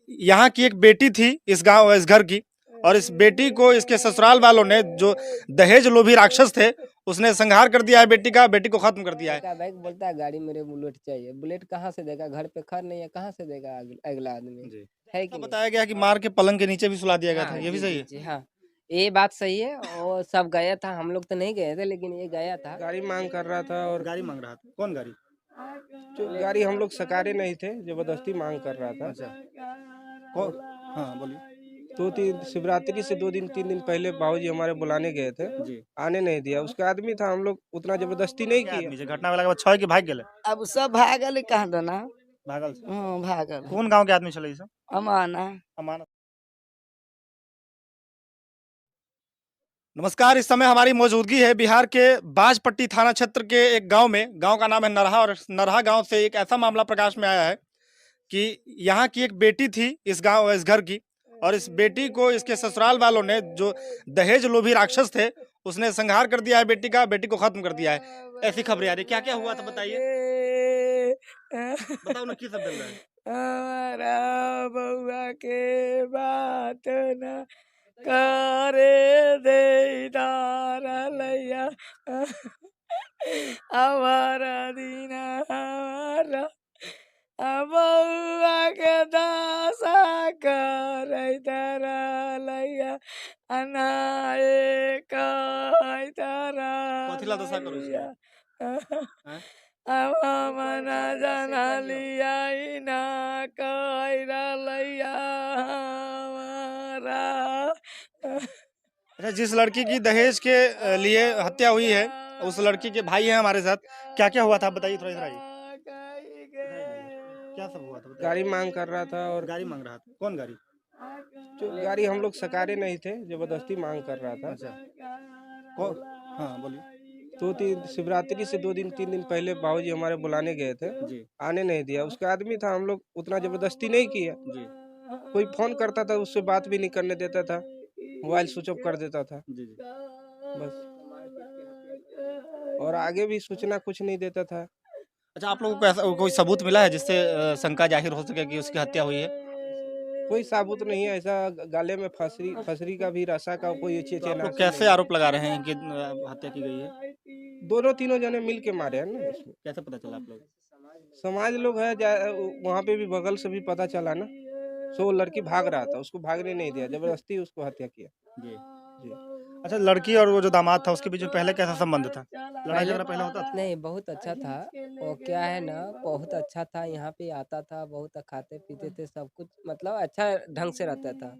यहाँ की एक बेटी थी इस घर की, और इस बेटी को इसके ससुराल वालों ने, जो दहेज लोभी राक्षस थे, उसने संहार कर दिया है बेटी का, बेटी को खत्म कर दिया है। बाइक बोलता है गाड़ी मेरे बुलेट चाहिए, बुलेट कहाँ से देगा, घर पे खर नहीं है, कहाँ से देगा अगला आदमी, जी। है ऐसा कि नहीं? बताया गया कि मार के पलंग के नीचे भी सुला दिया गया था, हाँ ये भी जी सही जी है? जी हाँ, ये बात सही है। और सब गया था, हम लोग तो नहीं गए थे, लेकिन ये गया था। गाड़ी मांग कर रहा था और गाड़ी मांग रहा था, कौन गाड़ी? जो गाड़ी हम लोग सकारे नहीं थे, जबरदस्ती मांग कर रहा था। अच्छा, कौन? हाँ बोलिए। 2-3 शिवरात्रि से 2-3 दिन पहले बाबूजी हमारे बुलाने गए थे, जी। आने नहीं दिया। उसका आदमी था, हम लोग उतना जबरदस्ती नहीं क्या किया। आदमी से घटना वाला के बाद छह के भाग गए? अब सब भागल कहाँ देना। भागल से? भागल कौन गांव के आदमी चले सब? अमाना। अमानत। नमस्कार, इस समय हमारी मौजूदगी है बिहार के बाजपट्टी थाना क्षेत्र के एक गांव में। गांव का नाम है नरहा, और नरहा गांव से एक ऐसा मामला प्रकाश में आया है कि यहाँ की एक बेटी थी इस घर की, और इस बेटी को इसके ससुराल वालों ने, जो दहेज लोभी राक्षस थे, उसने संहार कर दिया है बेटी का, बेटी को खत्म कर दिया है। ऐसी खबरें आ रही, क्या क्या हुआ था बताइए, बताओ ना, की सब चल रहा है? हमारा बउआ के बात न करे दे लैया, हमारा दिन हमारा बउआ के दशा करे लैया, अनाए कह कथिला दशा करू छै? हैं? अब मना जना लिया ना कैरा लैया हमारा। अच्छा, जिस लड़की की दहेज के लिए हत्या हुई है, उस लड़की के भाई हैं हमारे साथ। क्या क्या हुआ था बताइए, थोड़ा इधर आइए। क्या सब हुआ था बताइए? गाड़ी मांग कर रहा था और गाड़ी मांग रहा था, कौन गाड़ी? जो गाड़ी हम लोग सकारे नहीं थे, जबरदस्ती मांग कर रहा था। अच्छा, कौन? हाँ बोलिए। 2-3 शिवरात्रि से 2-3 दिन पहले बाबूजी हमारे बुलाने गए थे, जी। आने नहीं दिया। उसका आदमी था, हम लोग उतना जबरदस्ती नहीं किया। जी। कोई फोन करता था, उससे बात भी नहीं करने देता था, मोबाइल स्विच ऑफ कर देता था जी जी। बस। और आगे भी सूचना कुछ नहीं देता था। अच्छा, आप लोगों को ऐसा कोई सबूत मिला है जिससे शंका जाहिर हो सके कि उसकी हत्या हुई है? कोई साबुत नहीं है ऐसा। गाले में फसरी फसरी का भी रसा का कोई अच्छे तो अच्छे आप लोग नासी कैसे नहीं। आरोप लगा रहे हैं कि हत्या की गई है? दोनों तीनों जने मिल के मारे हैं ना इसमें। कैसे पता चला आप लोग? समाज लोग है, वहाँ पे भी बगल से भी पता चला ना। सो वो लड़की भाग रहा था, उसको भागने नहीं दिया, जबरदस्ती उसको हत्या किया। जी। जी। अच्छा, लड़की और वो जो दामाद था, उसके बीच में पहले कैसा संबंध था? लड़ाई झगड़ा पहले होता था? नहीं, बहुत अच्छा था। वो क्या है ना, बहुत अच्छा था, यहाँ पे आता था, बहुत खाते पीते थे, सब कुछ मतलब अच्छा ढंग से रहता था।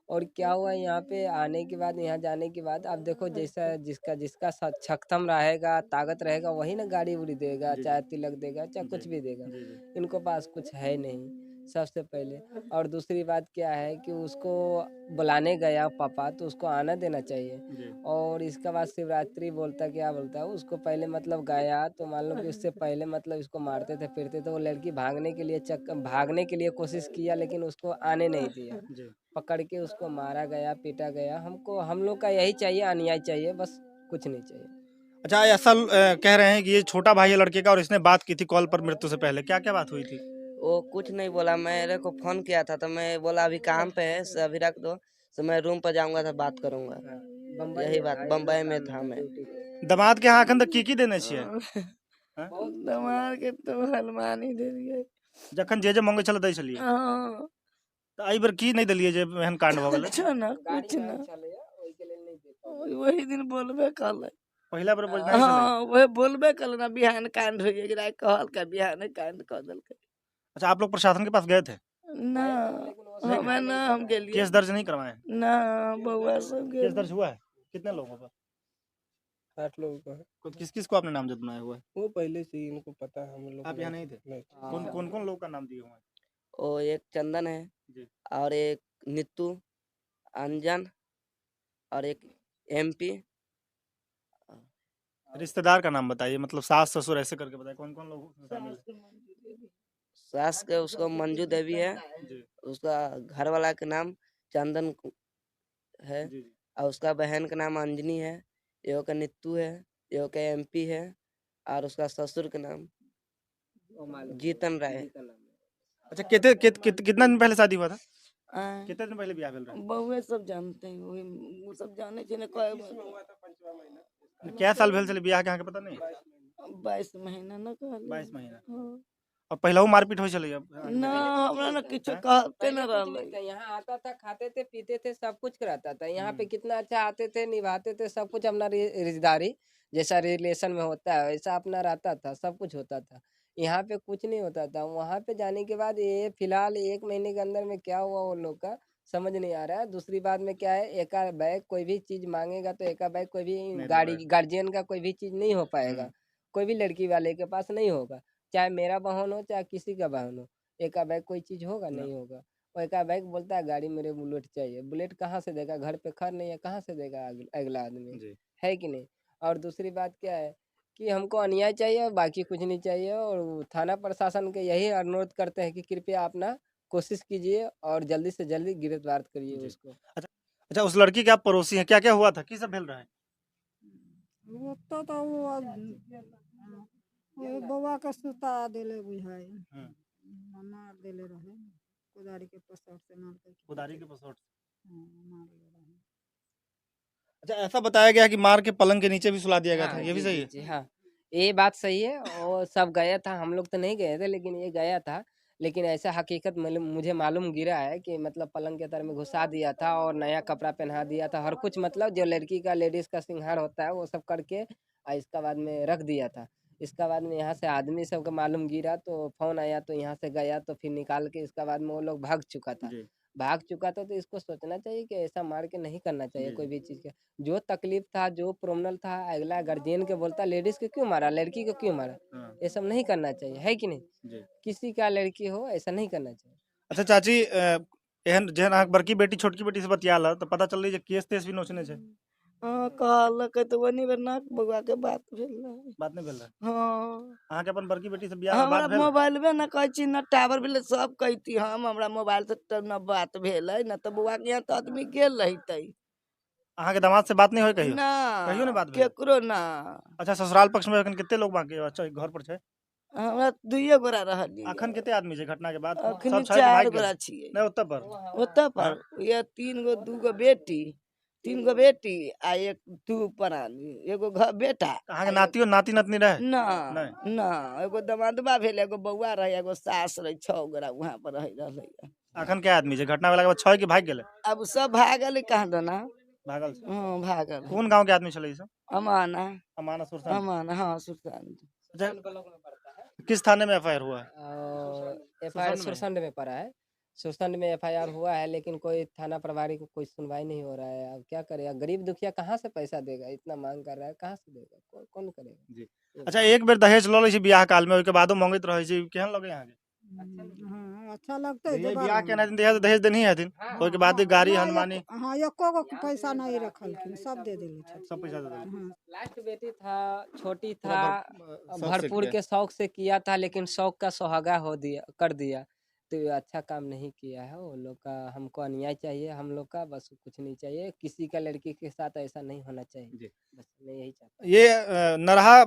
और क्या हुआ यहाँ पे आने के बाद, यहाँ जाने के बाद, अब देखो जैसा जिसका जिसका सक्षम रहेगा, ताकत रहेगा, वही ना गाड़ी उड़ी देगा, जी, जी। चाहे तिलक देगा, चाहे जी। कुछ भी देगा। जी जी। इनको पास कुछ है नहीं, सबसे पहले। और दूसरी बात क्या है कि उसको बुलाने गया पापा, तो उसको आना देना चाहिए। जी। और इसके बाद शिवरात्रि बोलता, क्या बोलता है, उसको पहले मतलब गया तो मान लो कि उससे पहले मतलब इसको मारते थे फिरते थे। वो लड़की भागने के लिए कोशिश किया, लेकिन उसको आने नहीं दिया। जी। पकड़ के उसको मारा गया, पीटा गया। हम लोग का यही चाहिए, अन्याय चाहिए, बस कुछ नहीं चाहिए। अच्छा, ऐसा कह रहे हैं कि ये छोटा भाई है लड़के का, और इसने बात की थी कॉल पर मृत्यु से पहले। क्या क्या बात हुई थी? वो कुछ नहीं बोला, मेरे को फोन किया था तो मैं बोला अभी काम पे है, अभी रख दो, तो मैं रूम पर जाऊंगा तो बात करूंगा। यही बात, बम्बई में था मैं। दामाद के यहाँ अखन तक की देने छियै? हैं? दमार के तो हलमानी दे दिए। जखन जे मांगे छले दै छलियै, हाँ, तो एहि बेर की नहीं दिलियै जे एहन कांड भऽ गेलै? कुछ ना कुछ ना, वही दिन बोलबे कल। पहिला बेर बजनाइ छलै। हाँ, वही बोलबे कल ना, बिहान कांड हुई जरा कहल का बिहान कांड कह दल। अच्छा, आप लोग प्रशासन के पास गए थे? ना हमें ना, हम गेलिए केस दर्ज नहीं करवाए? ना, बउआ सब केस दर्ज हुआ है? कितने लोगों पर? 8 लोगों का है। किस किस को आपने नामजद बनाया हुआ है? वो पहले से ही इनको पता है, हम लोग आप यहाँ नहीं थे? नहीं। कौन कौन लोग का नाम दिए हुए हैं? वो एक चंदन है जी। और एक नीतू, अंजन और एक एमपी। रिश्तेदार का नाम बताइए, मतलब सास ससुर ऐसे करके बताइए, कौन कौन लोग शामिल है? सास के उसको मंजू देवी है, जी। उसका घर वाला का नाम चंदन है, जी जी। और उसका बहन का नाम अंजनी है, एगो का नीतू है, एगो का एमपी है, और उसका ससुर का नाम जीतन राय है। अच्छा कितना दिन पहले शादी हुआ था? आय, कितने दिन पहले ब्याह भेल रहा? बहुए सब जानते हैं वही वो सब जाने छे ने कहे क्या साल भेल चले ब्याह के, अहाँ के पता नहीं? 22 महीना न कहले 22 महीना। हाँ। और पहले मारपीट हो चले? ना हमरा न किछु कहते न रहले। यहाँ आता था, खाते थे, पीते थे, सब कुछ कराता था। यहाँ पे कितना अच्छा आते थे, निभाते थे, सब कुछ अपना रिश्तेदारी जैसा रिलेशन में होता है वैसा अपना रहता था, सब कुछ होता था। यहाँ पे कुछ नहीं होता था। वहाँ पे जाने के बाद ये फिलहाल 1 महीने के अंदर में क्या हुआ वो लोग का समझ नहीं आ रहा है। दूसरी बात में क्या है, एका बैग कोई भी चीज मांगेगा तो एका बैग कोई भी गाड़ी गार्जियन का कोई भी चीज नहीं हो पाएगा, कोई भी लड़की वाले के पास नहीं होगा, चाहे मेरा बहन हो चाहे किसी का बहन हो। एका बैग कोई चीज होगा नहीं होगा। और एका बैग बोलता है गाड़ी मेरे बुलेट चाहिए, बुलेट कहाँ से देगा, घर पे खर नहीं है, कहाँ से देगा अगला आदमी, है कि नहीं। और दूसरी बात क्या है कि हमको अन्याय चाहिए और बाकी कुछ नहीं चाहिए। और वो थाना प्रशासन के यही अनुरोध करते हैं कि कृपया अपना कोशिश कीजिए और जल्दी से जल्दी गिरफ्तार करिए उसको। अच्छा उस लड़की के आप पड़ोसी हैं, क्या क्या हुआ था, की सब भेल रहा है? वो तो वो बउआ के सुता देले बुझाई मार देले रहे कुदारी के पसौट से मार के कुदारी के पसौट। मार ले रहे। अच्छा ऐसा बताया गया कि मार के पलंग के नीचे भी सुला दिया गया था, हाँ, ये भी जी, सही जी, है? जी, हाँ, ये बात सही है। और सब गया था, हम लोग तो नहीं गए थे लेकिन ये गया था। लेकिन ऐसा हकीकत मुझे मालूम गिरा है कि मतलब पलंग के तर में घुसा दिया था और नया कपड़ा पहना दिया था, हर कुछ मतलब जो लड़की का लेडीज का श्रृंगार होता है वो सब करके इसका बाद में रख दिया था। इसका बाद में यहाँ से आदमी सबको मालूम गिरा तो फोन आया तो यहाँ से गया तो फिर निकाल के इसका बाद में वो लोग भाग चुका था। तो इसको सोचना चाहिए कि ऐसा मार के नहीं करना चाहिए कोई भी चीज़ के। जो तकलीफ था, जो प्रॉब्लम था, अगला गार्जियन के बोलता लेडीज को क्यों मारा, लड़की को क्यों मारा, ये सब नहीं करना चाहिए, है कि नहीं। किसी का लड़की हो ऐसा नहीं करना चाहिए। अच्छा चाची एहन जेहन अहाँ बड़की बेटी छोटकी बेटी से बतियाल तो पता चल रही है केस तेस भी नोचने छै? हाँ कहलक तो वनी बेर बउआ के बात भेल रहे। बात नहीं भेल रहा? हाँ अहाँ के अपन बड़की बेटी से बियाह में हमरा बात भेल? मोबाइल में न कहै छी न टावर भेले सब कहती हम हमरा मोबाइल से तो न बात भेल है न तो बउआ के यहाँ तो आदमी गेल रहितै अहाँ के दामाद से बात नहीं होय कहियो? ना कहियो ने बात भेल? केकरो ना। अच्छा ससुराल पक्ष में अखन कितने लोग बाकी अच्छा घर पर छै? हमरा 2 गोरा रहली अखन कितने आदमी छै घटना के बाद? अखनी सब छै कि 4 भागि गोरा गेल? छियै नहीं ओतऽ पर ओतऽ पर ये 3 गो 2 गो बेटी 3 गो बेटी आ 1 2 प्राणी एगो बेटा। अहाँ के नातियो नाती नतनी रहे? ना नहीं। ना एगो दमादबा भेल एगो बउआ रहे एगो सास रहे 6 गोरा वहाँ पर रह रहले। अखन क्या आदमी छै घटना वाला के बाद? 6 कि भाग गेले? अब सब भागल कहाँ दना भागल छै। हाँ भागल कौन गांव के आदमी छले ई सब? अमाना अमाना सुरसन। अमाना हाँ सुल्तान किस थाने में एफआईआर हुआ है? एफआईआर सुरसंड में पड़ा है। सुरसंड में एफआईआर हुआ है लेकिन कोई थाना प्रभारी को कोई सुनवाई नहीं हो रहा है। अब क्या करेगा, गरीब दुखिया कहाँ से पैसा देगा, इतना मांग कर रहा है कहाँ से देगा, कौन करेगा। अच्छा एक बेर दहेज ल लै छै बियाह काल में, ओके बादो मांगैत रहे छै, केहन लगे अहाँ के? हाँ अच्छा लगता है ये बियाह के दिन दहेज देनी है दिन ओके बाद गाड़ी हनुमानी हाँ एको गो पैसा नहीं रखलखिन सब दे देले छथिन। सब पैसा दे देलकै। लास्ट बेटी था, छोटी था, शौक से भरपूर किया। के शौक से किया था लेकिन शौक का सुहागा कर दिया तो ये अच्छा काम नहीं किया है वो लोग का। हमको अन्याय चाहिए हम लोग का, बस कुछ नहीं चाहिए। किसी का लड़की के साथ ऐसा नहीं होना चाहिए, बस मैं यही चाहता हूँ। ये नरहा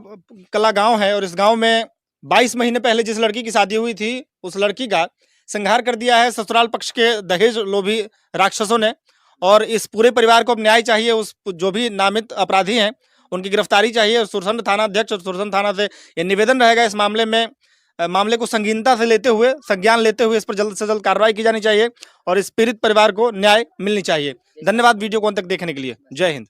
कला गांव है और इस गांव में 22 महीने पहले जिस लड़की की शादी हुई थी उस लड़की का संहार कर दिया है ससुराल पक्ष के दहेज लोभी राक्षसों ने। और इस पूरे परिवार को अब न्याय चाहिए, उस जो भी नामित अपराधी हैं उनकी गिरफ्तारी चाहिए। सुरसंड थाना अध्यक्ष और सुरसंड थाना से ये निवेदन रहेगा इस मामले में मामले को संगीनता से लेते हुए, संज्ञान लेते हुए इस पर जल्द से जल्द कार्रवाई की जानी चाहिए और इस पीड़ित परिवार को न्याय मिलनी चाहिए। धन्यवाद वीडियो को अंत तक देखने के लिए। जय हिंद।